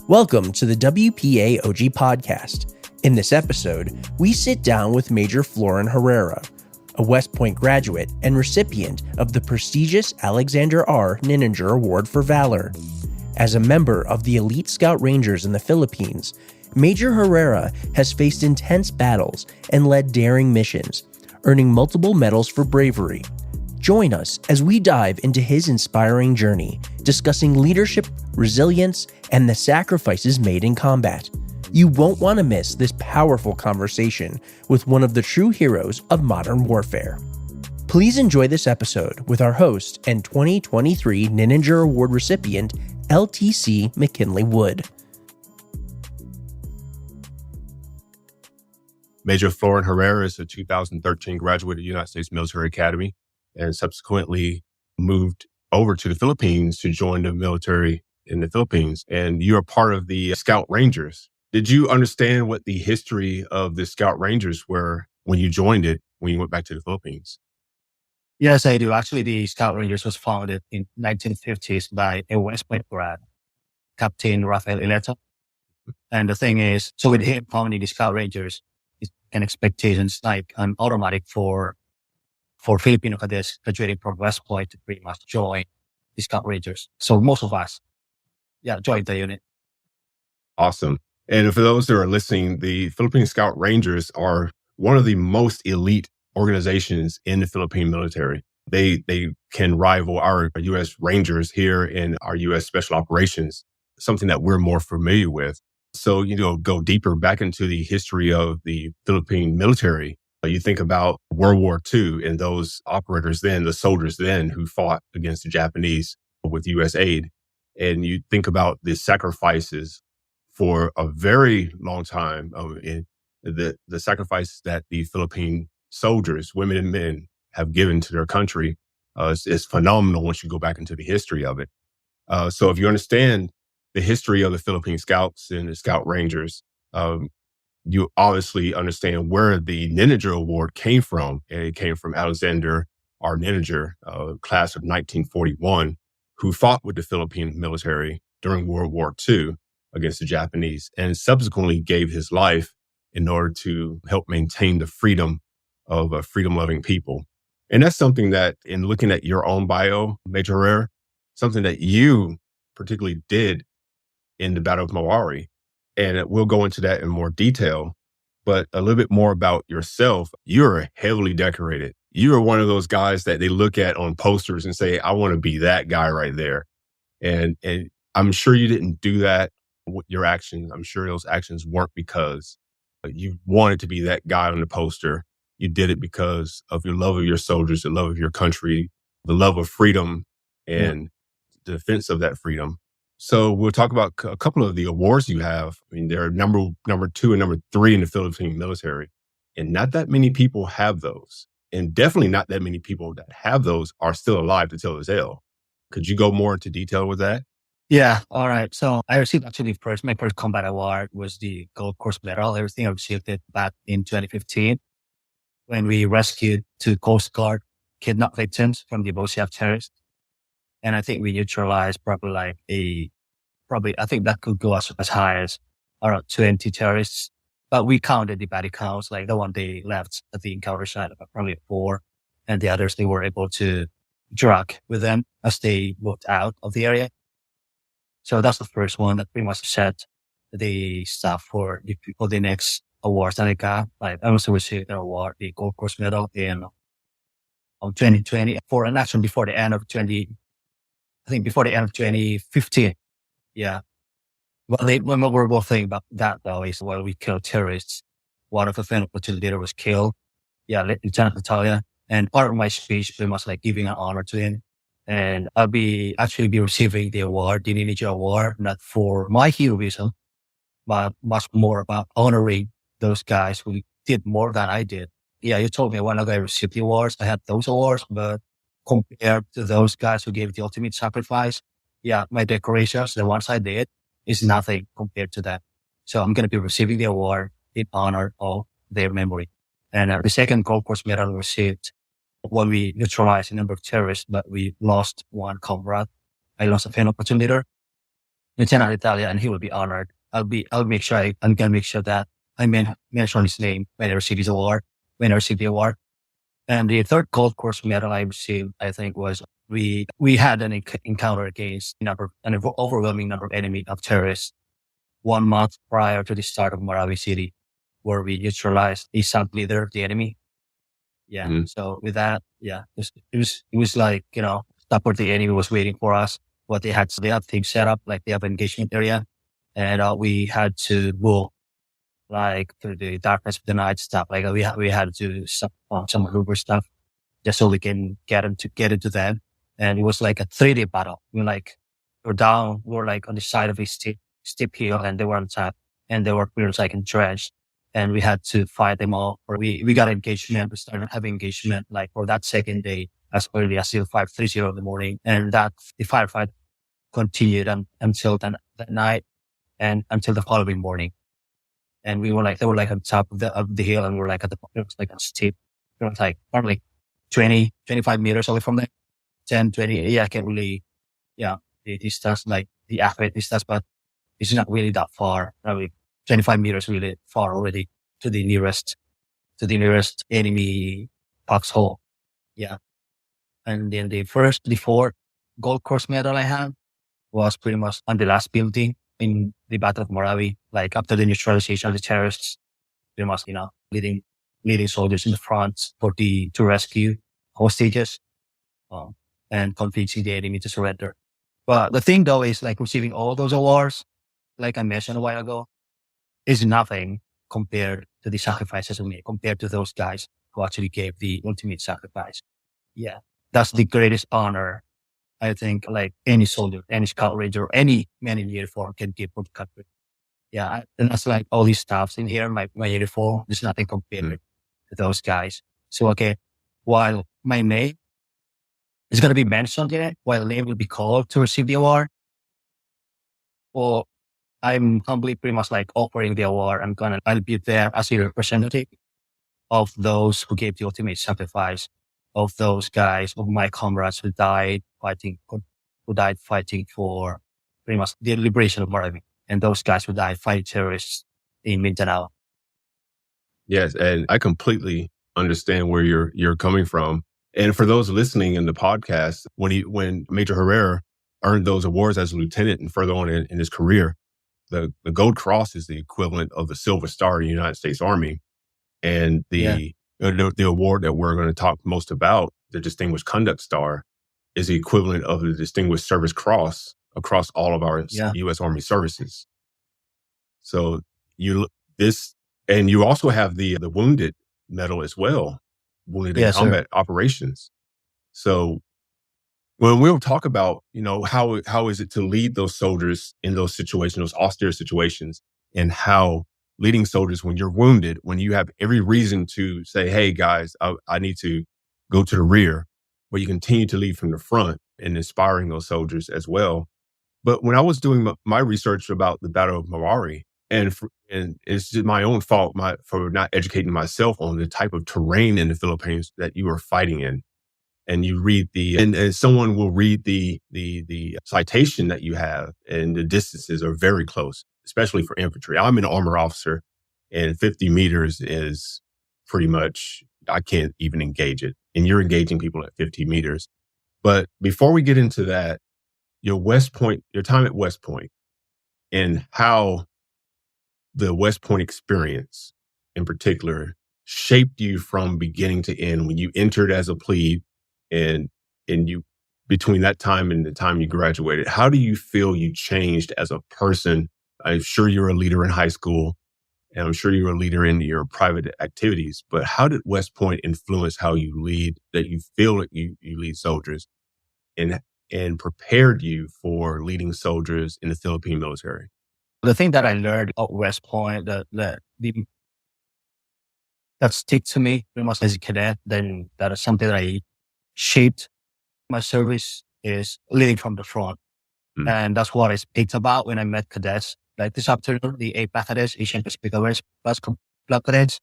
Welcome to the WPA OG podcast. In this episode, we sit down with Major Floren Herrera, a West Point graduate and recipient of the prestigious Alexander R. Nininger Award for Valor. As a member of the elite Scout Rangers in the Philippines, Major Herrera has faced intense battles and led daring missions, earning multiple medals for bravery. Join us as we dive into his inspiring journey, discussing leadership, resilience, and the sacrifices made in combat. You won't want to miss this powerful conversation with one of the true heroes of modern warfare. Please enjoy this episode with our host and 2023 Nininger Award recipient, LTC McKinley Wood. Major Floren Herrera is a 2013 graduate of the United States Military Academy and subsequently moved over to the Philippines to join the military in the Philippines. And you're a part of the Scout Rangers. Did you understand what the history of the Scout Rangers were when you joined it, when you went back to the Philippines? Yes, I do. Actually, the Scout Rangers was founded in 1950s by a West Point grad, Captain Rafael Ileto. And the thing is, so with him founding the Scout Rangers, and expectations like an automatic for Filipino cadets graduating from West Point to pretty much join the Scout Rangers. So most of us, joined the unit. Awesome. And for those that are listening, the Philippine Scout Rangers are one of the most elite organizations in the Philippine military. They can rival our U.S. Rangers here in our U.S. Special Operations, something that we're more familiar with. So, go deeper back into the history of the Philippine military. You think about World War II and those operators then, the soldiers then who fought against the Japanese with U.S. aid. And you think about the sacrifices for a very long time, in the sacrifices that the Philippine soldiers, women and men, have given to their country is phenomenal once you go back into the history of it. So if you understand the history of the Philippine Scouts and the Scout Rangers, you obviously understand where the Nininger Award came from. And it came from Alexander R. Nininger, class of 1941, who fought with the Philippine military during World War II against the Japanese and subsequently gave his life in order to help maintain the freedom of a freedom-loving people. And that's something that, in looking at your own bio, Major Herrera, something that you particularly did in the Battle of Marawi. And we'll go into that in more detail, but a little bit more about yourself. You're heavily decorated. You are one of those guys that they look at on posters and say, I want to be that guy right there. And I'm sure you didn't do that with your actions. I'm sure those actions weren't because you wanted to be that guy on the poster. You did it because of your love of your soldiers, the love of your country, the love of freedom and the defense of that freedom. So we'll talk about a couple of the awards you have. I mean, they're number 2 and number 3 in the Philippine military. And not that many people have those. And definitely not that many people that have those are still alive to tell the tale. Could you go more into detail with that? Yeah. All right. So I received actually my first combat award was the Gold Coast Medal. Everything I received it back in 2015 when we rescued 2 Coast Guard kidnapped victims from the Bosiak terrorists. And I think we neutralized I think that could go as high as around 20 terrorists. But we counted the body counts, like the one they left at the encounter site, about probably 4. And the others, they were able to drag with them as they moved out of the area. So that's the first one that pretty much set the stuff for the next awards that I got. Like I also received an award, the Gold Coast Medal in 2020 for an action before the end of 2015. Yeah. Well, one memorable thing about that though is while we killed terrorists, one of the fellow platoon leader was killed. Yeah, Lieutenant Natalia. And part of my speech pretty much like giving an honor to him. And I'll be receiving the award, the Nininger Award, not for my heroism, but much more about honoring those guys who did more than I did. Yeah, you told me when I received the awards, I had those awards, but compared to those guys who gave the ultimate sacrifice, my decorations, the ones I did, is nothing compared to that. So I'm going to be receiving the award in honor of their memory. And the second Gold Coast Medal received when we neutralized a number of terrorists, but we lost one comrade. I lost a fellow platoon leader. Lieutenant Italia, and he will be honored. I'll make sure I'm gonna make sure that I mention his name when I receive his award, when I receive the award. And the third gold course medal I received, I think, was we had an encounter against an overwhelming number of enemy of terrorists 1 month prior to the start of Marawi City, where we neutralized the sub leader of the enemy. Yeah. Mm-hmm. So with that, yeah, it was like, stuff where the enemy was waiting for us. What they had things set up, like they have engagement area, and we had to move like through the darkness of the night stuff. Like we had to do some maneuver stuff just so we can get into them. And it was like a 3-day battle. We're like on the side of a steep hill, and they were on top, and they were like entrenched, and we had to fight them all. Or we got engagement. We started having engagement like for that second day as early as 5:30 in the morning, and that the firefight continued until that night and until the following morning. And they were like on top of the hill, and we're like it was like a steep, it was like probably 20, 25 meters away from there, 10, 20. Yeah, I can't really, the distance, like the accurate distance, but it's not really that far. Probably 25 meters really far already to the nearest enemy foxhole. Yeah. And then the fourth gold course medal I had was pretty much on the last building in the Battle of Marawi, like after the neutralization of the terrorists, pretty much, leading soldiers in the front to rescue hostages, and convincing the enemy to surrender. But the thing though is like receiving all those awards, like I mentioned a while ago, is nothing compared to the sacrifices we made, compared to those guys who actually gave the ultimate sacrifice. Yeah. That's the greatest honor I think like any soldier, any scout ranger, any man in uniform can give for the country. Yeah. And that's like all these stuffs in here, my uniform, there's nothing compared to those guys. So, okay, while my name is going to be mentioned here, while name will be called to receive the award, or I'm humbly pretty much like offering the award. I'll be there as a representative of those who gave the ultimate sacrifice, of those guys, of my comrades who died fighting for pretty much the liberation of Marawi, and those guys who died fighting terrorists in Mindanao. Yes, and I completely understand where you're coming from. And for those listening in the podcast, when Major Herrera earned those awards as a lieutenant and further on in his career, the Gold Cross is the equivalent of the Silver Star in the United States Army. And the award that we're going to talk most about, the Distinguished Conduct Star, is the equivalent of the Distinguished Service Cross across all of our U.S. Army services. So you also have the Wounded Medal as well, Wounded in Combat Operations. So when we'll talk about, how is it to lead those soldiers in those situations, those austere situations, and how leading soldiers when you're wounded, when you have every reason to say, hey, guys, I need to go to the rear, but you continue to lead from the front and inspiring those soldiers as well. But when I was doing my research about the Battle of Marawi, and it's just my own fault for not educating myself on the type of terrain in the Philippines that you are fighting in. And you read and someone will read the citation that you have, and the distances are very close, especially for infantry. I'm an armor officer, and 50 meters is pretty much, I can't even engage it. And you're engaging people at 50 meters. But before we get into that, your time at West Point, and how the West Point experience in particular shaped you from beginning to end when you entered as a plebe, and you, between that time and the time you graduated, how do you feel you changed as a person? I'm sure you're a leader in high school, and I'm sure you're a leader in your private activities, but how did West Point influence how you lead, that you feel that you lead soldiers, and prepared you for leading soldiers in the Philippine military? The thing that I learned at West Point that stick to me very much as a cadet, then that is something that I shaped my service, is leading from the front. And that's what I speak about when I met cadets. Like this afternoon, the APAC cadets, Asian Pacific Alliance Plus Club cadets.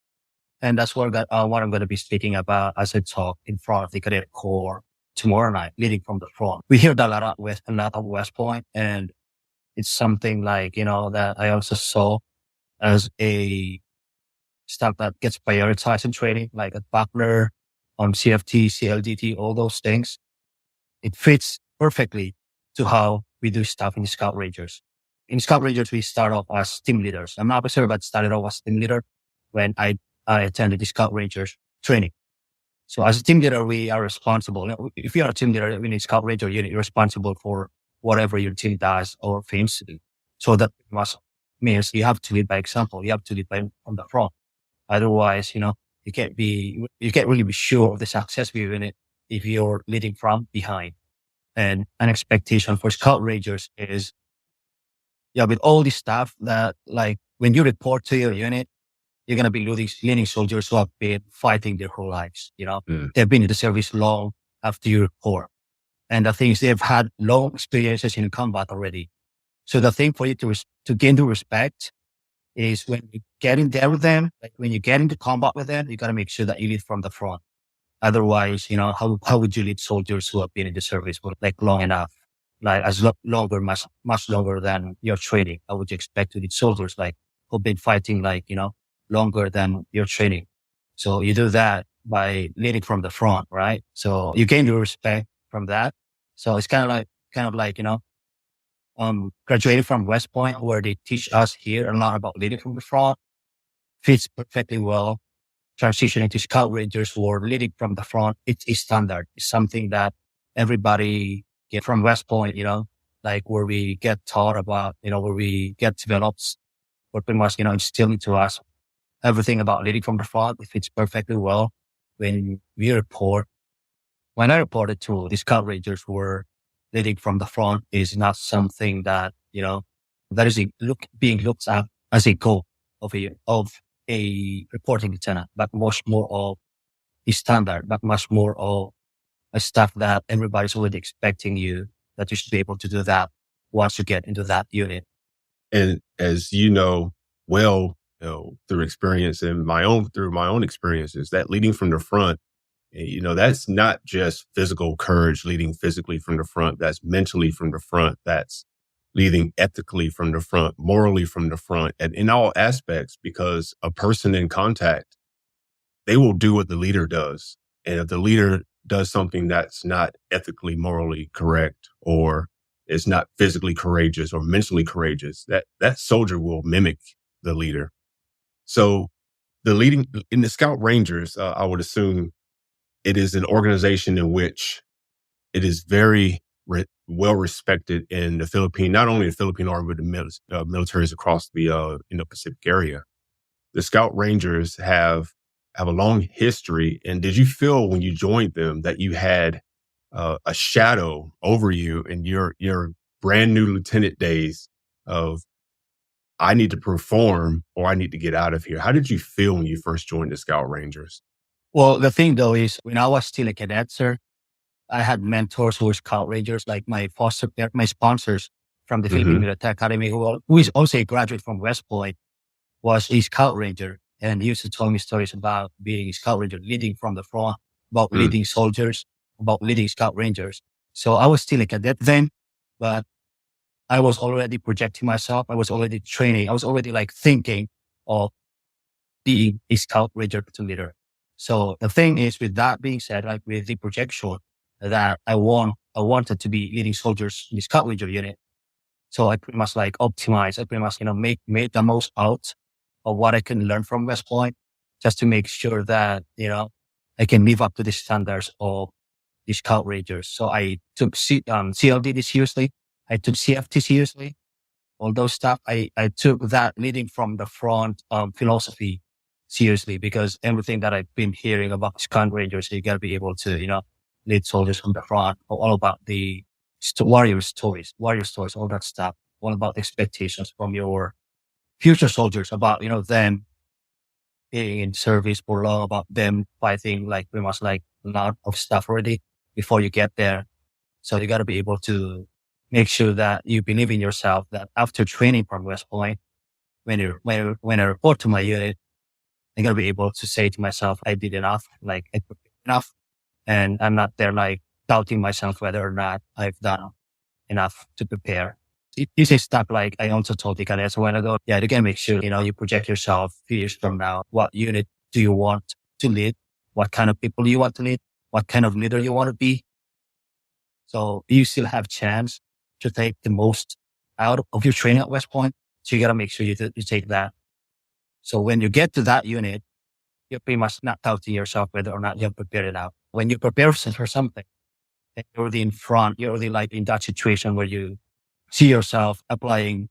And that's what I'm going to be speaking about as I talk in front of the cadet corps tomorrow night, leading from the front. We hear that a lot of West Point, and It's something like, that I also saw as a stuff that gets prioritized in training, like at Butler, CFT, CLDT, all those things. It fits perfectly to how we do stuff in Scout Rangers. In Scout Rangers, we start off as team leaders. I'm not a officer, but started off as team leader when I attended the Scout Rangers training. So as a team leader, we are responsible. If you are a team leader in a Scout Ranger unit, you're responsible for whatever your team does or fails to do. So that means you have to lead by example. You have to lead by on the front. Otherwise, you can't really be sure of the success of your unit if you're leading from behind. And an expectation for Scout Rangers is, with all this stuff that, like, when you report to your unit, you're going to be leading soldiers who have been fighting their whole lives. They've been in the service long after you report. And the thing is, they've had long experiences in combat already. So the thing for you to gain the respect is when you get in there with them, like when you get into combat with them, you got to make sure that you lead from the front. Otherwise, how would you lead soldiers who have been in the service for like long enough, like much longer than your training? How would you expect to lead soldiers like who've been fighting like, longer than your training? So you do that by leading from the front, right? So you gain the respect from that. So it's kind of like, graduating from West Point, where they teach us here a lot about leading from the front, fits perfectly well. Transitioning to Scout Rangers who are leading from the front, it's a standard. It's something that everybody get from West Point, like where we get taught about, where we get developed, or pretty much, instilled into us everything about leading from the front. It fits perfectly well when I reported to the Scout Rangers who were leading from the front is not something that, that is being looked at as a goal of a reporting lieutenant, but much more of a standard, but much more of a stuff that everybody's already expecting that you should be able to do that once you get into that unit. And as through experience and through my own experiences, that leading from the front, that's not just physical courage leading physically from the front. That's mentally from the front. That's leading ethically from the front, morally from the front, and in all aspects, because a person in contact, they will do what the leader does. And if the leader does something that's not ethically, morally correct, or is not physically courageous or mentally courageous, that soldier will mimic the leader. So the leading in the Scout Rangers, I would assume it is an organization in which it is very well respected in the Philippine, not only the Philippine Army, but the militaries across the Pacific area. The Scout Rangers have a long history. And did you feel when you joined them that you had a shadow over you in your brand new lieutenant days of, I need to perform or I need to get out of here? How did you feel when you first joined the Scout Rangers? Well, the thing though is when I was still a cadet, sir, I had mentors who were Scout Rangers, like my sponsors from the Philippine Military Academy, who is also a graduate from West Point, was a Scout Ranger. And he used to tell me stories about being a Scout Ranger, leading from the front, about leading soldiers, about leading Scout Rangers. So I was still a cadet then, but I was already projecting myself. I was already training. I was already like thinking of being a Scout Ranger platoon leader. So the thing is, with that being said, like with the projection that I wanted to be leading soldiers in the Scout Ranger unit. So I pretty much like optimize. I pretty much, make the most out of what I can learn from West Point, just to make sure that, I can live up to the standards of the Scout Rangers. So I took CLDD seriously. I took CFT seriously. All those stuff. I took that leading from the front philosophy seriously, because everything that I've been hearing about Scout Rangers, you got to be able to, lead soldiers from the front, all about the warrior stories, all that stuff, all about expectations from your future soldiers about, them being in service for long, about them fighting like pretty much like a lot of stuff already before you get there. So you got to be able to make sure that you believe in yourself, that after training from West Point, when I report to my unit, I got to be able to say to myself, I did enough, like I did enough. And I'm not there like doubting myself whether or not I've done enough to prepare. You say stuff like I also told the cadets a while ago. Yeah, you can make sure, you project yourself a few years from now. What unit do you want to lead? What kind of people you want to lead? What kind of leader you want to be? So you still have chance to take the most out of your training at West Point. So you got to make sure you take that. So when you get to that unit, you pretty much not doubt to yourself whether or not you have prepared it out. When you prepare for something, then you're already in front. You're already like in that situation where you see yourself applying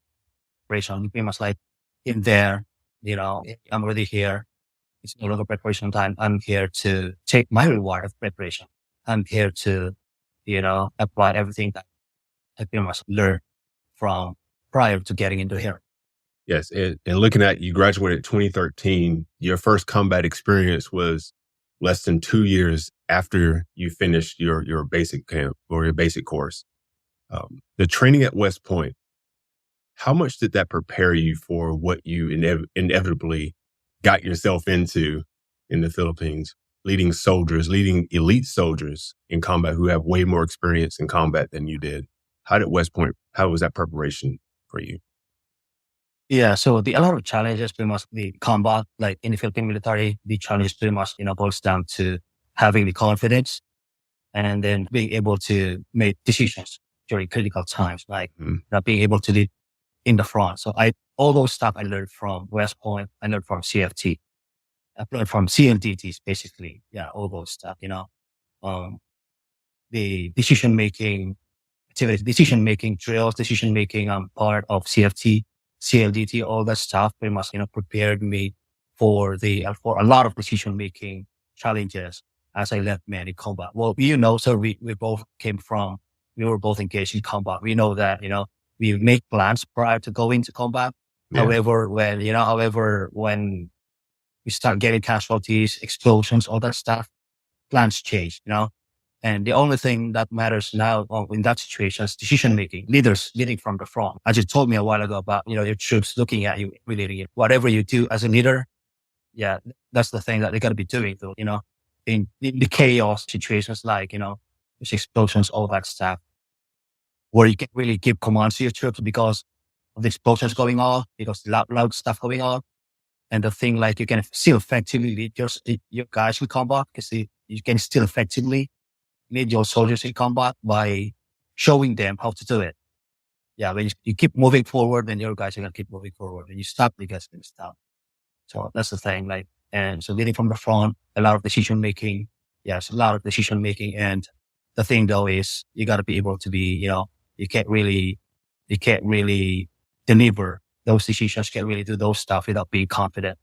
preparation. You pretty much like in there, I'm already here. It's no longer preparation time. I'm here to take my reward of preparation. I'm here to, apply everything that I pretty much learned from prior to getting into here. Yes. And looking at you graduated 2013, your first combat experience was less than 2 years after you finished your basic camp or your basic course. The training at West Point, how much did that prepare you for what you inevitably got yourself into in the Philippines, leading elite soldiers in combat who have way more experience in combat than you did? How was that preparation for you? Yeah, so a lot of challenges pretty much the combat, like in the Philippine military, the challenge pretty much, boils down to having the confidence and then being able to make decisions during critical times, like not being able to lead in the front. So all those stuff I learned from West Point, I learned from CFT, I learned from CLDTs, basically. Yeah, all those stuff, the decision-making activities, decision-making drills, decision-making part of CFT, CLDT, all that stuff pretty much, prepared me for a lot of decision-making challenges as I left man in combat. Well, so we were both engaged in combat. We know that, we make plans prior to going to combat. Yeah. However, when we start getting casualties, explosions, all that stuff, plans change, And the only thing that matters now in that situation is decision-making, leaders leading from the front. As you told me a while ago about, your troops looking at you, leading it. Whatever you do as a leader, yeah, that's the thing that they got to be doing, though, in the chaos situations like, there's explosions, all that stuff, where you can't really give commands to your troops because of the explosions going on, because loud stuff going on. And the thing, like, you can still effectively lead your guys in combat because you can still effectively lead your soldiers in combat by showing them how to do it. Yeah, when you keep moving forward, then your guys are going to keep moving forward. When you stop, the guys are going to stop. So that's the thing. And so leading from the front, a lot of decision making. Yes, a lot of decision making. And the thing though is you got to be able to be, you can't really deliver those decisions, can't really do those stuff without being confident.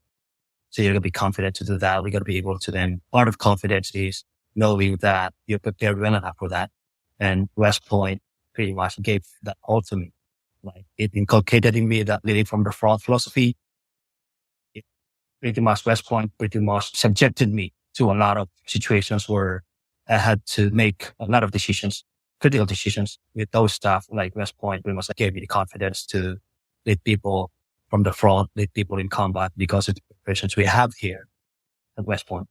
So you're going to be confident to do that. We got to be able to then, part of confidence is knowing that you're prepared well enough for that. And West Point pretty much gave that all to me. Like, it inculcated in me that leading from the front philosophy. It pretty much, West Point pretty much subjected me to a lot of situations where I had to make a lot of decisions, critical decisions with those stuff. Like West Point pretty much gave me the confidence to lead people from the front, lead people in combat because of the preparations we have here at West Point.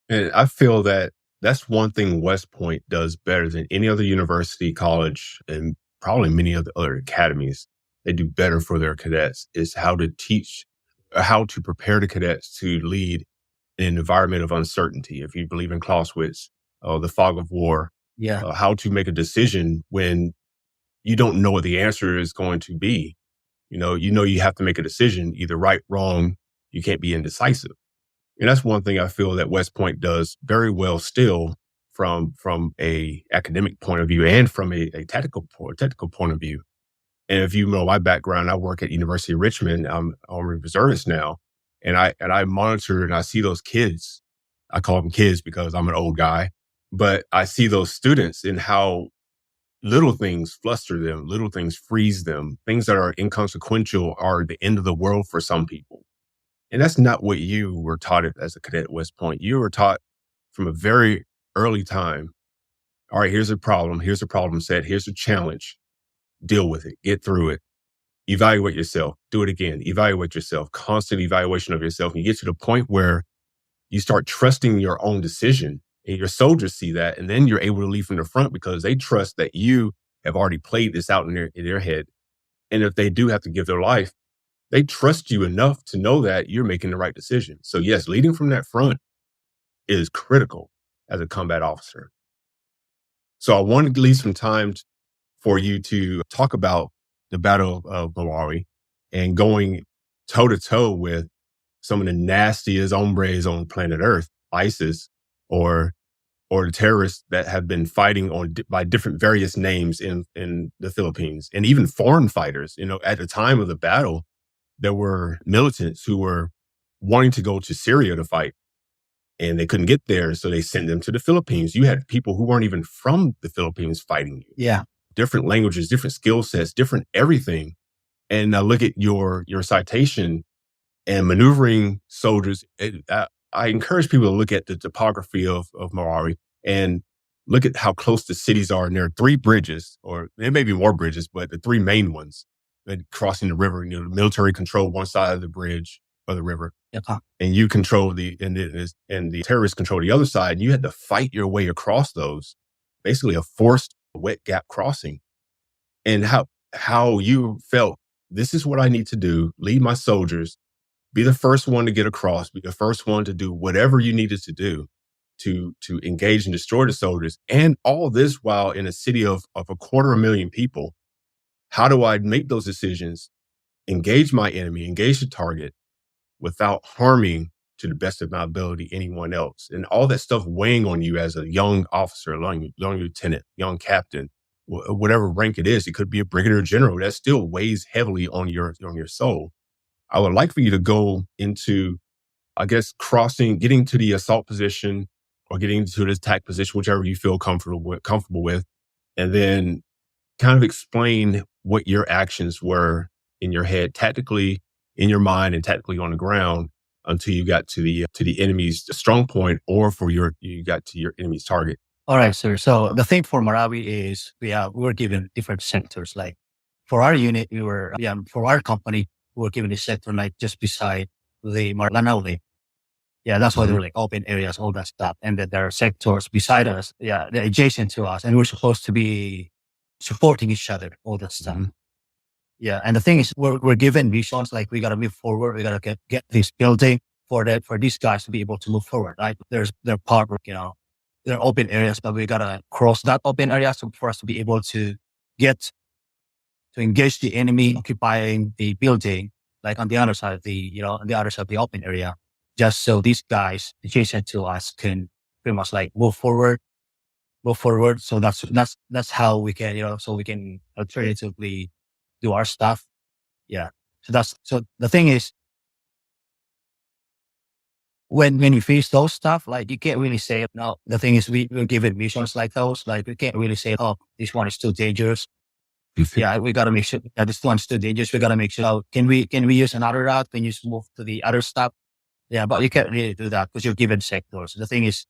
And I feel that that's one thing West Point does better than any other university, college, and probably many of the other academies. They do better for their cadets is how to prepare the cadets to lead in an environment of uncertainty. If you believe in Clausewitz, the fog of war, how to make a decision when you don't know what the answer is going to be. You have to make a decision, either right, wrong. You can't be indecisive. And that's one thing I feel that West Point does very well still from a academic point of view and from a tactical point of view. And if you know my background, I work at University of Richmond. I'm a reservist now. And I monitor and I see those kids. I call them kids because I'm an old guy. But I see those students and how little things fluster them, little things freeze them. Things that are inconsequential are the end of the world for some people. And that's not what you were taught as a cadet at West Point. You were taught from a very early time, all right, here's a problem set, here's a challenge, deal with it, get through it, evaluate yourself, do it again, evaluate yourself, constant evaluation of yourself. And you get to the point where you start trusting your own decision and your soldiers see that. And then you're able to lead from the front because they trust that you have already played this out in their head. And if they do have to give their life, they trust you enough to know that you're making the right decision. So yes, leading from that front is critical as a combat officer. So I wanted to leave some time for you to talk about the Battle of Marawi and going toe to toe with some of the nastiest hombres on planet Earth, ISIS, or the terrorists that have been fighting by different various names in the Philippines, and even foreign fighters. At the time of the battle, there were militants who were wanting to go to Syria to fight, and they couldn't get there, so they sent them to the Philippines. You had people who weren't even from the Philippines fighting you. Yeah. Different languages, different skill sets, different everything. And now look at your citation and maneuvering soldiers. I encourage people to look at the topography of Marawi and look at how close the cities are. And there are 3 bridges, or there may be more bridges, but the 3 main ones that crossing the river. The military control one side of the bridge or the river, and you control and the terrorists control the other side. And you had to fight your way across those, basically a forced wet gap crossing. And how you felt, this is what I need to do: lead my soldiers, be the first one to get across, be the first one to do whatever you needed to do to engage and destroy the soldiers. And all this while in a city of 250,000 people. How do I make those decisions, engage my enemy, engage the target without harming, to the best of my ability, anyone else? And all that stuff weighing on you as a young officer, young lieutenant, young captain, whatever rank it is. It could be a brigadier general. That still weighs heavily on your soul. I would like for you to go into, I guess, getting to the assault position or getting to the attack position, whichever you feel comfortable with, and then kind of explain what your actions were in your head, tactically in your mind and tactically on the ground, until you got to the enemy's strong point, or you got to your enemy's target. All right, sir. So the thing for Marawi is we were given different sectors. Like for our unit, for our company, we were given a sector like just beside the Lanao. Yeah, that's why they were like open areas, all that stuff. And then there are sectors beside us. Yeah, they're adjacent to us, and we're supposed to be supporting each other, all that stuff. Mm-hmm. Yeah, and the thing is, we're given visions, like we got to move forward. We got to get this building for these guys to be able to move forward. Right? There's their part, there are open areas, but we got to cross that open area for us to be able to engage the enemy occupying the building, like on the other side of on the other side of the open area, just so these guys adjacent to us can pretty much like move forward. So that's how we can, so we can alternatively do our stuff. Yeah. So the thing is, when we face those stuff, like you can't really say, no, the thing is we're given missions like those, like we can't really say, oh, this one is too dangerous. Yeah, we got to make sure that this one's too dangerous. We got to make sure, can we use another route? Can you move to the other stuff? Yeah, but you can't really do that because you're given sectors. The thing is,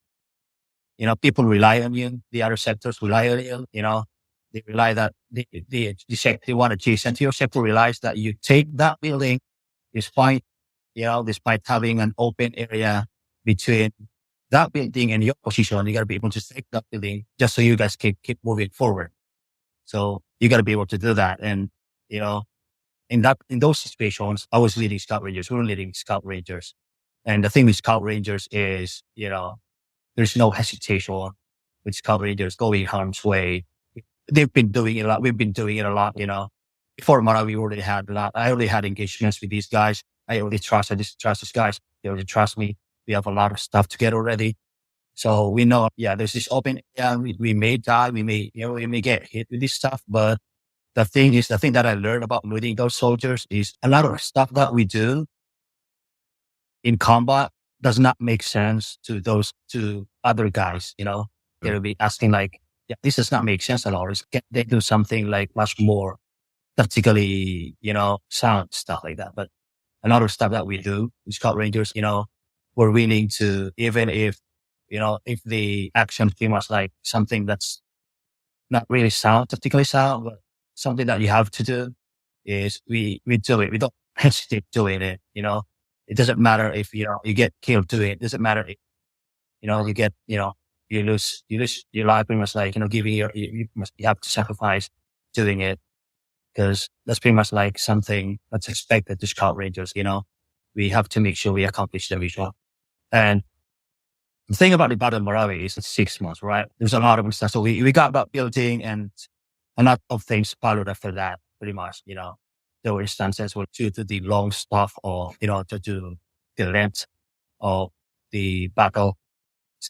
people rely on you. The other sectors rely on you. They rely that the sector one adjacent to your sector relies that you take that building, despite having an open area between that building and your position. You got to be able to take that building just so you guys can keep moving forward. So you got to be able to do that. And, in those situations, I was leading Scout Rangers. We were leading Scout Rangers. And the thing with Scout Rangers is, there's no hesitation with Scout Rangers going harm's way. They've been doing it a lot. We've been doing it a lot, Before Marawi, we already had a lot. I already had engagements with these guys. I trust these guys. They already trust me. We have a lot of stuff together already. So we know, there's this open, we may die. We may get hit with this stuff. But the thing that I learned about leading those soldiers is a lot of stuff that we do in combat does not make sense to other guys, They'll be asking like, this does not make sense at all. Can they do something like much more tactically, sound stuff like that? But a lot of stuff that we do with Scout Rangers, we're willing to, even if the action pretty much like something that's not really tactically sound, but something that you have to do, is we do it. We don't hesitate doing it, It doesn't matter if, you get killed doing it. It doesn't matter if, you get, you lose your life pretty much like, giving you have to sacrifice doing it, because that's pretty much like something that's expected to Scout Rangers. We have to make sure we accomplish the mission. And the thing about the Battle of Marawi is it's 6 months, right? There's a lot of stuff. So we got about building, and a lot of things followed after that, pretty much. There were instances where due to the long stuff, or, to the length of the battle,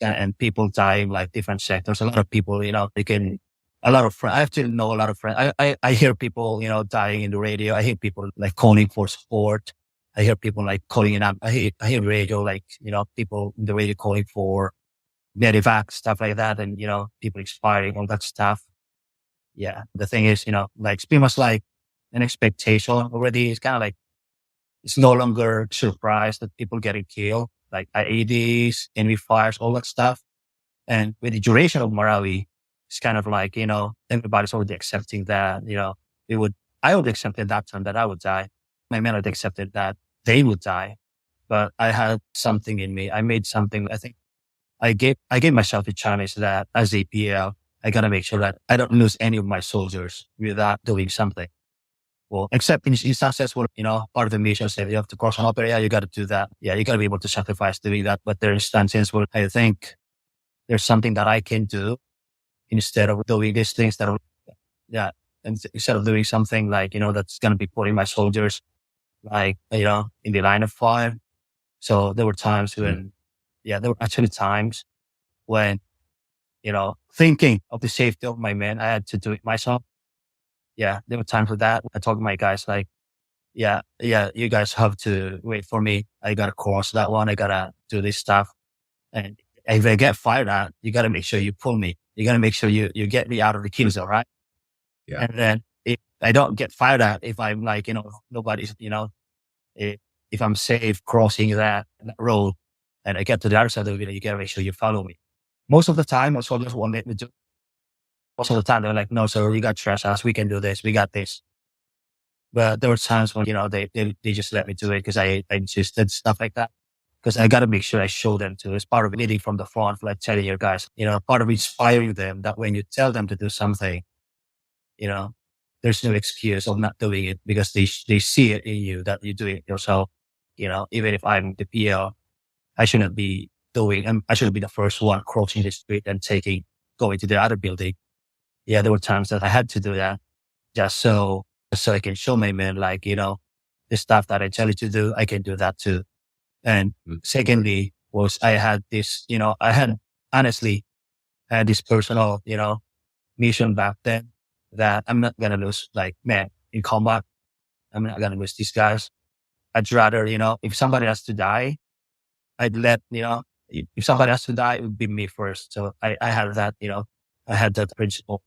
and people dying, like different sectors. A lot of people, a lot of friends. I have to know a lot of friends. I hear people, dying in the radio. I hear people like calling for support. I hear people like calling it up. I hear radio, like, people in the radio calling for medevac, stuff like that. And, people expiring, all that stuff. Yeah. The thing is, like, it's pretty much like an expectation already. It's kind of like, it's no longer surprise that people getting killed, like IEDs, enemy fires, all that stuff. And with the duration of Marawi, it's kind of like, everybody's already accepting that, I would accept at that time that I would die. My men had accepted that they would die, but I had something in me. I made something. I think I gave myself a challenge that as a PL, I got to make sure that I don't lose any of my soldiers without doing something. Well, except in instances where, part of the mission said you have to cross an open area, you got to do that. Yeah, you got to be able to sacrifice doing that. But there are instances where I think there's something that I can do instead of doing these things that are, yeah, and instead of doing something like, that's going to be putting my soldiers like, in the line of fire. So there were times when, there were actually times when, thinking of the safety of my men, I had to do it myself. Yeah, there were times for that. I told my guys like, yeah, you guys have to wait for me. I got to cross that one. I got to do this stuff. And if I get fired at, you got to make sure you pull me. You got to make sure you get me out of the kill zone, right? Yeah. And then if I don't get fired at, if I'm like, nobody's, if I'm safe crossing that road and I get to the other side of the video, you got to make sure you follow me. Most of the time, my soldiers won't let me do. Most of the time, they're like, no, sir, you got to trust us. We can do this. We got this. But there were times when, they just let me do it because I insisted, stuff like that. Because I got to make sure I show them too. It's part of leading from the front, like telling your guys, part of inspiring them that when you tell them to do something, there's no excuse of not doing it because they see it in you that you do it yourself. Even if I'm the PL, I shouldn't be I shouldn't be the first one crossing the street and going to the other building. Yeah, there were times that I had to do that just so I can show my men, like, the stuff that I tell you to do, I can do that too. And secondly was I had this, honestly, I had this personal, mission back then that I'm not going to lose, like, man, in combat, I'm not going to lose these guys. I'd rather, if somebody has to die, I'd let, if somebody has to die, it would be me first. So I had that, I had that principle.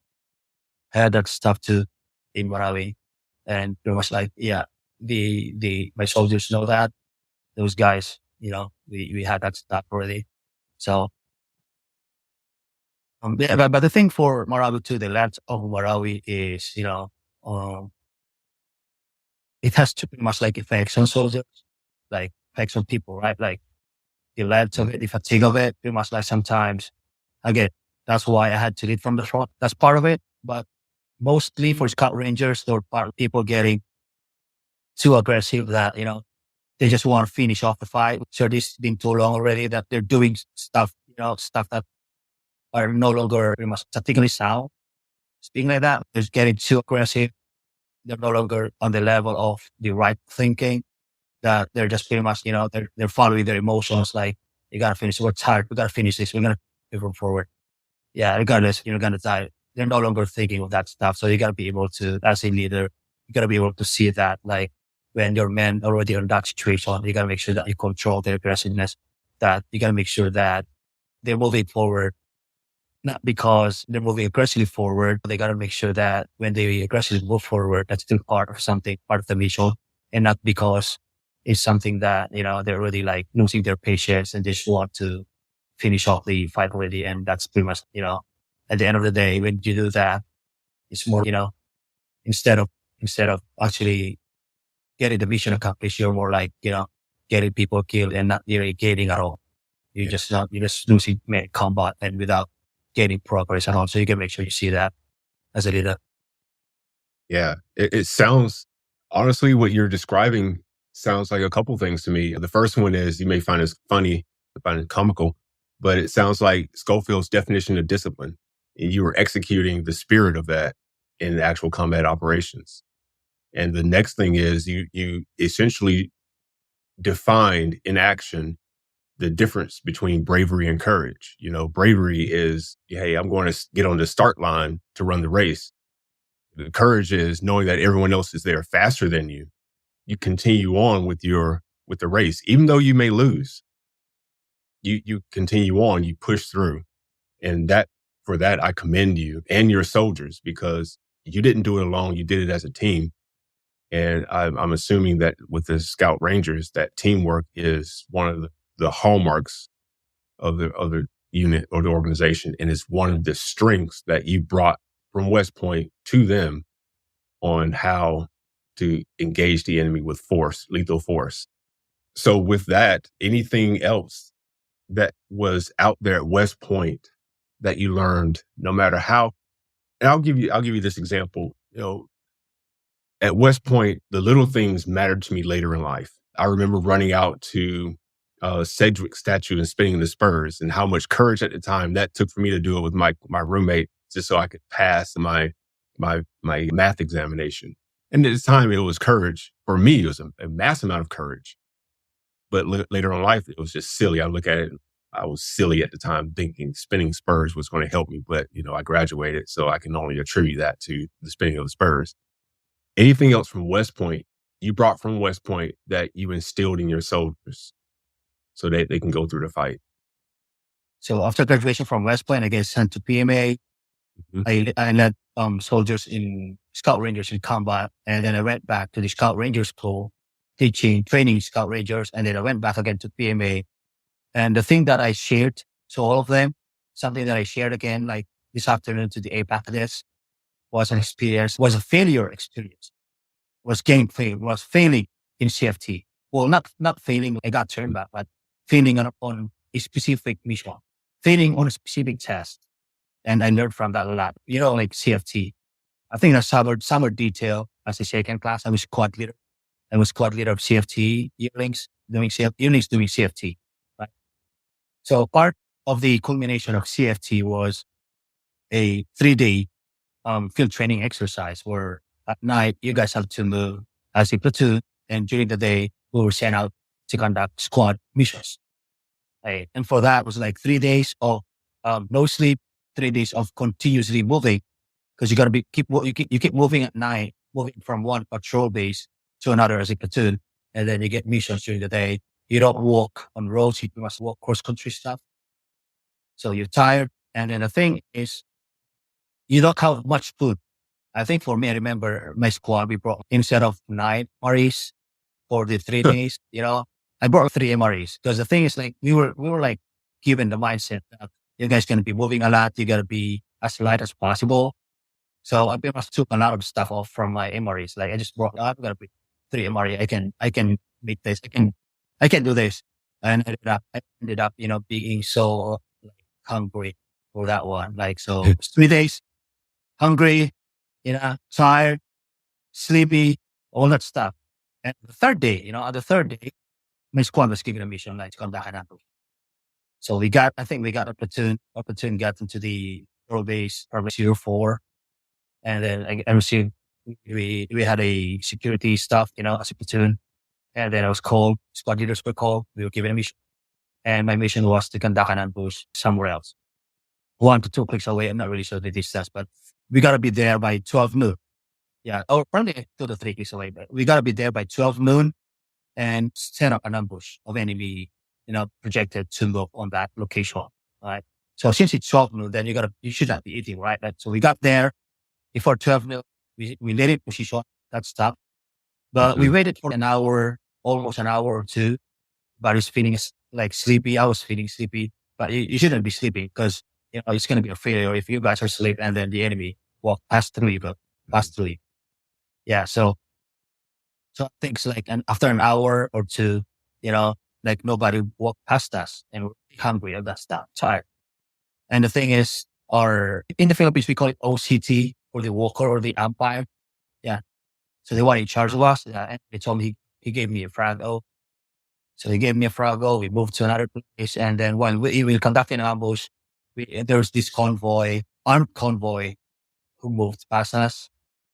I had that stuff too in Marawi. And pretty much like, yeah, my soldiers know that. Those guys, we had that stuff already. So, but the thing for Marawi too, the land of Marawi is, it has to pretty much like effects on soldiers, like effects on people, right? Like the length of it, the fatigue of it, pretty much like sometimes, again, that's why I had to lead from the front. That's part of it. But mostly for Scout Rangers, there were part of people getting too aggressive that, they just want to finish off the fight. So this has been too long already that they're doing stuff, stuff that are no longer pretty much tactically sound. Speaking like that, they're getting too aggressive. They're no longer on the level of the right thinking, that they're just pretty much, they're following their emotions. Like, you got to finish. We're tired. We got to finish this. We're going to move forward. Yeah. Regardless, you're going to die. They're no longer thinking of that stuff. So you got to be able to, as a leader, you got to be able to see that, like, when your men already in that situation, you got to make sure that you control their aggressiveness, that you got to make sure that they're moving forward, not because they're moving aggressively forward. They got to make sure that when they aggressively move forward, that's still part of something, part of the mission, and not because it's something that, they're already like losing their patience and they just want to finish off the fight already. And that's pretty much, at the end of the day, when you do that, it's more, instead of actually getting the mission accomplished, you're more like, getting people killed and not really gaining at all. You're just losing combat and without gaining progress and all. So you can make sure you see that as a leader. Yeah. It sounds, honestly, what you're describing sounds like a couple things to me. The first one is you may find it funny, find it comical, but it sounds like Schofield's definition of discipline. And you were executing the spirit of that in the actual combat operations. And the next thing is you essentially defined in action the difference between bravery and courage. You know, bravery is, hey, I'm going to get on the start line to run the race. The courage is knowing that everyone else is there faster than you. You continue on with the race, even though you may lose. You continue on, you push through. And for that, I commend you and your soldiers, because you didn't do it alone. You did it as a team. And I'm assuming that with the Scout Rangers, that teamwork is one of the hallmarks of the unit or the organization, and is one of the strengths that you brought from West Point to them on how to engage the enemy with force, lethal force. So with that, anything else that was out there at West Point that you learned, no matter how, and I'll give you this example. You know, at West Point, the little things mattered to me later in life. I remember running out to Sedgwick statue and spinning the spurs, and how much courage at the time that took for me to do it with my roommate, just so I could pass my math examination. And at the time, it was courage. For me, it was a massive amount of courage. But later in life, it was just silly. I look at it, I was silly at the time, thinking spinning spurs was going to help me. But, you know, I graduated, so I can only attribute that to the spinning of the spurs. Anything else from West Point, you brought from West Point that you instilled in your soldiers so that they can go through the fight? So after graduation from West Point, I get sent to PMA. Mm-hmm. I led soldiers in Scout Rangers in combat. And then I went back to the Scout Ranger School, training Scout Rangers. And then I went back again to PMA. And the thing that I shared to all of them, something that I shared again, like this afternoon to the APAC cadets, was an experience, was a failure experience, was failing in CFT. Well, not failing, I got turned back, but failing on a specific mission, failing on a specific test. And I learned from that a lot. You know, like CFT. I think I covered summer detail as a second class. I was squad leader. I was squad leader of CFT yearlings doing CFT. Right? So part of the culmination of CFT was a 3-day field training exercise where at night you guys have to move as a platoon, and during the day we were sent out to conduct squad missions. Right? And for that, it was like 3 days of no sleep, 3 days of continuously moving, because you got to you keep moving at night, moving from one patrol base to another as a platoon, and then you get missions during the day. You don't walk on roads; you must walk cross country stuff. So you're tired, and then the thing is, you don't have much food. I think for me, I remember my squad, we brought, instead of 9 MREs for the 3 days, you know, I brought 3 MREs, because the thing is, like, we were like given the mindset that you guys going to be moving a lot. You got to be as light as possible. So I pretty much took a lot of stuff off from my MREs. Like I just brought, I've got to be 3 MRE. I can make this. I can do this. And I ended up, you know, being so like, hungry for that one. Like, so 3 days, hungry, you know, tired, sleepy, all that stuff. And the third day, on the third day, my squad was given a mission like to come back and handle. So I think we got a platoon. Our platoon got into the patrol base, probably 04. And then I received, we had a security stuff, as a platoon. And then I was called, squad leaders were called, we were given a mission. And my mission was to conduct an ambush somewhere else. 1 to 2 clicks away. I'm not really sure the distance, but we got to be there by 12 noon. Yeah, or probably 2 to 3 clicks away, but we got to be there by 12 noon and set up an ambush of enemy, projected to move on that location, right? So since it's 12 noon, then you should not be eating, right? So we got there before 12 noon, we laid in position, that stuff. But we waited for an hour, almost an hour or two, but it's feeling like sleepy. I was feeling sleepy, but you shouldn't be sleeping because, it's going to be a failure if you guys are asleep and then the enemy walk past through you, past through you. Yeah. So things like, and after an hour or two, like nobody walked past us and we're hungry and that's not tired. And the thing is, in the Philippines, we call it OCT or the walker or the umpire. So the one in charge of us, and he told me he gave me a Frago. So he gave me a Frago. We moved to another place. And then when we were conducting an ambush, there was this armed convoy who moved past us,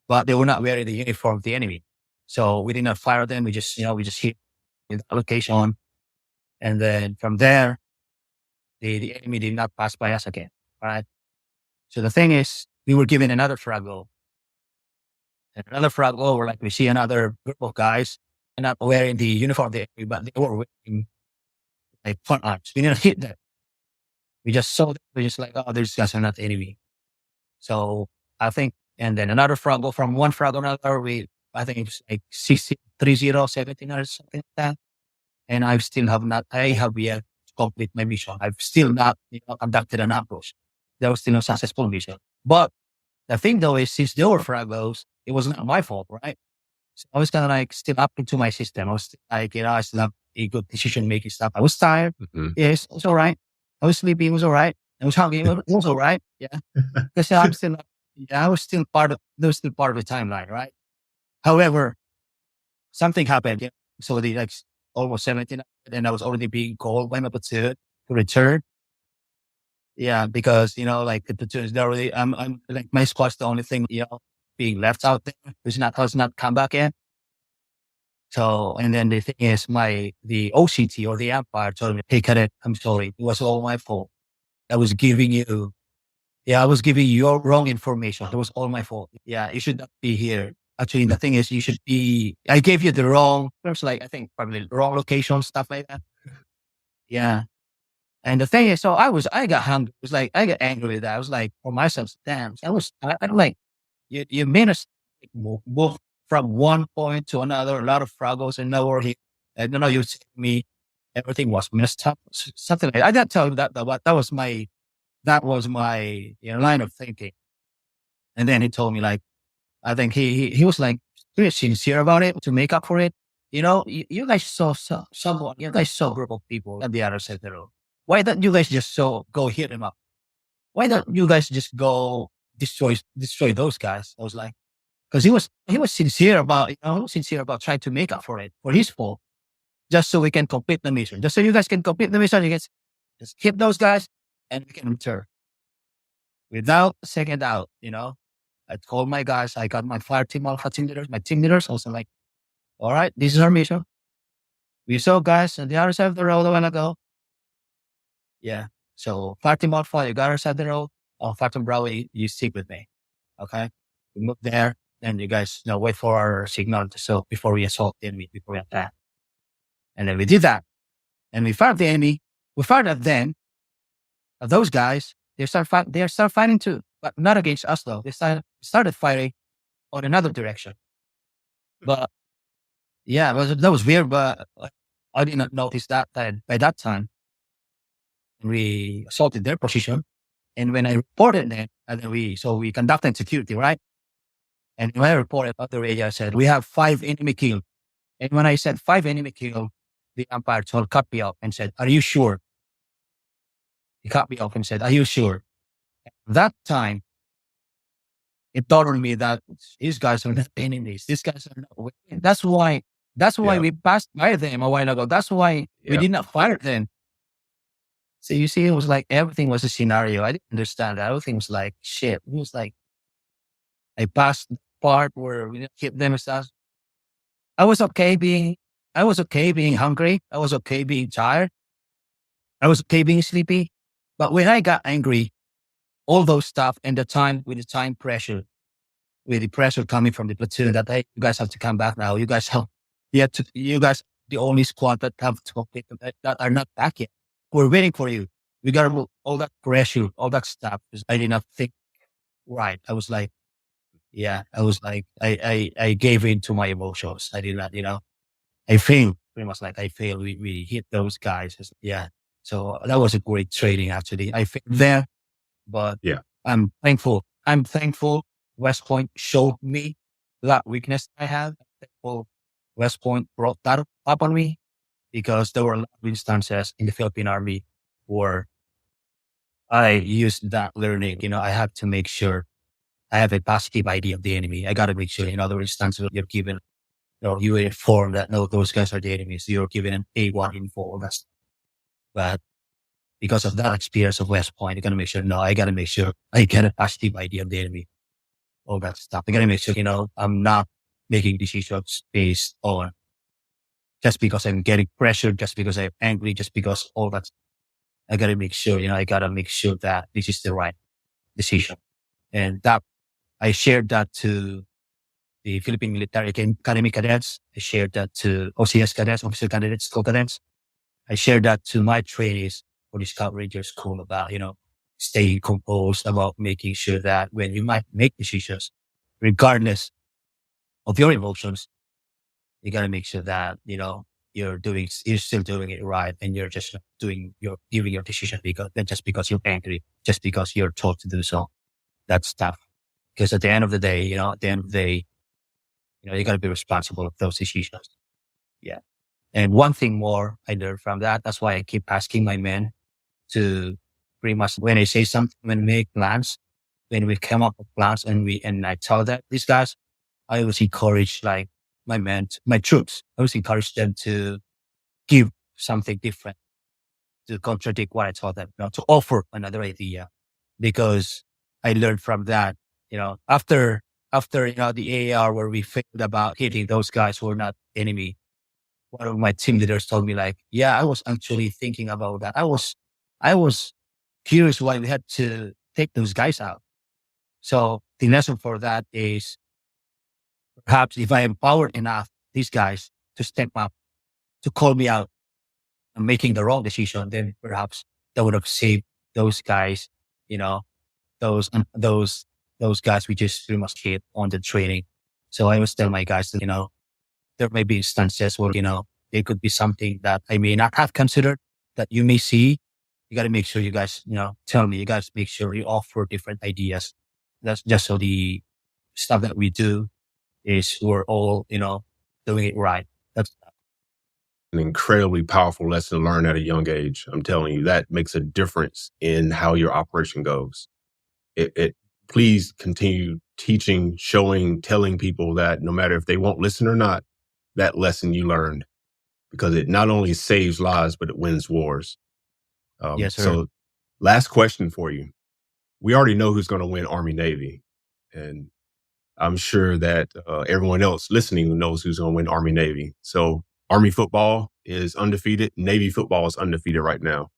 but they were not wearing the uniform of the enemy. So we did not fire them. We just hit the location. And then from there, the enemy did not pass by us again. Right. So the thing is, we were given another Frago. And another Frago, where like we see another group of guys not wearing the uniform of the enemy, but they were wearing like front arms. We didn't hit them. We just saw them. We just like, oh, these guys are not the enemy. So I think, and then another Frago from one Frago another, I think it was like 30, 17 or something like that. And I have yet to complete my mission. I've still not, conducted an ambush. There was still no successful mission. But the thing though is, since there were Fragos, it was not my fault, right? So I was kind of like still up into my system. I was like, I still have a good decision making stuff. I was tired. Mm-hmm. Yes, it was all right. I was sleepy. It was all right. I was hungry. It was all right. Yeah. Because I was still part of the timeline, right? However, something happened. Yeah. So the like almost 17, and I was already being called by my platoon to return. Yeah, because like the platoon is already, I'm like my squad's the only thing being left out there. Has not come back yet. So, and then the thing is, the OCT or the Empire told me, "Hey, cadet, I'm sorry. It was all my fault. I was giving you your wrong information. It was all my fault. Yeah, you should not be here. Actually, the thing is, I gave you the wrong, like, I think probably the wrong location, stuff like that. Yeah. And the thing is, so I got hungry. It was like, I got angry with that. I was like, for myself, damn, I'm like, you made us move from one point to another, a lot of Fragos, and now we're here. And you said to me, everything was messed up. Something like that. I didn't tell you that, but that was my line of thinking. And then he told me, like, I think he was like pretty sincere about it to make up for it. You guys saw someone, you guys saw a group of people at the other side of the road. Why don't you guys just go hit them up? Why don't you guys just go destroy those guys? I was like, because he was sincere about, trying to make up for it, for his fault, just so we can complete the mission. Just so you guys can complete the mission, you guys just hit those guys and we can return. Without a second out, I called my guys. I got my fire team, alpha team leaders, my team leaders. Also like, all right, this is our mission. We saw guys on the other side of the road a while ago. Yeah. So fire team alpha, you got our side of the road. Fire team Bravo, you stick with me. Okay. We move there and you guys wait for our signal before we assault the enemy, before we attack. And then we did that. And we fired the enemy. We fired at them. Those guys, they start fighting too, but not against us though. They started fighting on another direction. But yeah, that was weird, but I did not notice that by that time. We assaulted their position. And when I reported them, and then we conducted security, right? And when I reported out the radio, I said, we have 5 enemy killed. And when I said 5 enemy killed, the Empire cut me off and said, are you sure? He cut me off and said, are you sure? That time, it dawned on me that these guys are not enemies. These guys are not. That's why we passed by them a while ago. That's why we did not fire them. So you see, it was like everything was a scenario. I didn't understand that. Everything was like shit. It was like I passed the part where we didn't hit them and stuff. I was okay being hungry. I was okay being tired. I was okay being sleepy. But when I got angry, all those stuff and the time pressure, with the pressure coming from the platoon that, hey, you guys have to come back now. You guys the only squad that have to complete that are not back yet. We're waiting for you. We got to move all that pressure, all that stuff. I did not think right. I was like, I gave in to my emotions. I did not, I failed. Pretty much like I failed. We hit those guys. Yeah. So that was a great training actually. I failed there, but I'm thankful. West Point showed me that weakness I have. West Point brought that up on me because there were a lot of instances in the Philippine Army where I used that learning. I had to make sure I have a positive idea of the enemy. I got to make sure, in other instances, you're given, you were informed that no, those guys are the enemies. You're given an A1 info, all that stuff. But because of that experience of West Point, I got to make sure, I got to make sure I get a positive idea of the enemy, all that stuff. I got to make sure, I'm not making decisions based on just because I'm getting pressured, just because I'm angry, just because all that. I got to make sure, I got to make sure that this is the right decision. And that I shared that to the Philippine Military Academy cadets. I shared that to OCS cadets, officer candidates, school cadets. I shared that to my trainees for the Scout Ranger School about, staying composed, about making sure that when you might make decisions, regardless of your emotions, you got to make sure that, you're still doing it right. And you're just giving your decision just because you're angry, just because you're told to do so. That's tough. Because at the end of the day, you got to be responsible of those decisions. Yeah. And one thing more I learned from that, that's why I keep asking my men to pretty much, when I say something, when we make plans, when we come up with plans and I tell that these guys, I always encourage like my men, my troops, I always encourage them to give something different, to contradict what I told them, to offer another idea. Because I learned from that, after, the AAR where we failed about hitting those guys who are not enemy, one of my team leaders told me like, yeah, I was actually thinking about that. I was curious why we had to take those guys out. So the lesson for that is perhaps if I empowered enough these guys to step up, to call me out and making the wrong decision, then perhaps that would have saved those guys, those guys we just pretty much hit on the training. So I always tell my guys that, there may be instances where, there could be something that I may not have considered that you may see. You got to make sure you guys, tell me, you guys make sure you offer different ideas. That's just so the stuff that we do is we're all, doing it right. That's an incredibly powerful lesson learned at a young age. I'm telling you, that makes a difference in how your operation goes. Please continue teaching, showing, telling people that no matter if they won't listen or not, that lesson you learned, because it not only saves lives, but it wins wars. yes, sir. So last question for you. We already know who's going to win Army Navy. And I'm sure that everyone else listening knows who's going to win Army Navy. So Army football is undefeated. Navy football is undefeated right now.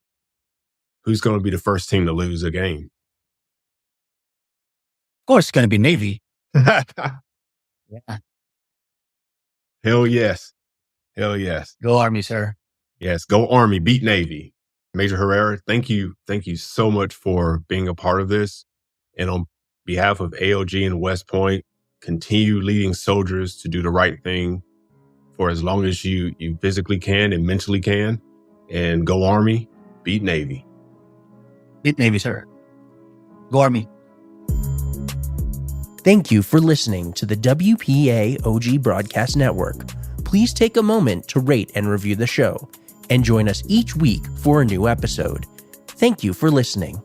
Who's going to be the first team to lose a game? Of course, it's going to be Navy. Yeah. Hell yes. Hell yes. Go Army, sir. Yes. Go Army. Beat Navy. Major Herrera, thank you. Thank you so much for being a part of this. And on behalf of AOG and West Point, continue leading soldiers to do the right thing for as long as you physically can and mentally can. And go Army. Beat Navy. Beat Navy, sir. Go Army. Thank you for listening to the WPA OG Broadcast Network. Please take a moment to rate and review the show, and join us each week for a new episode. Thank you for listening.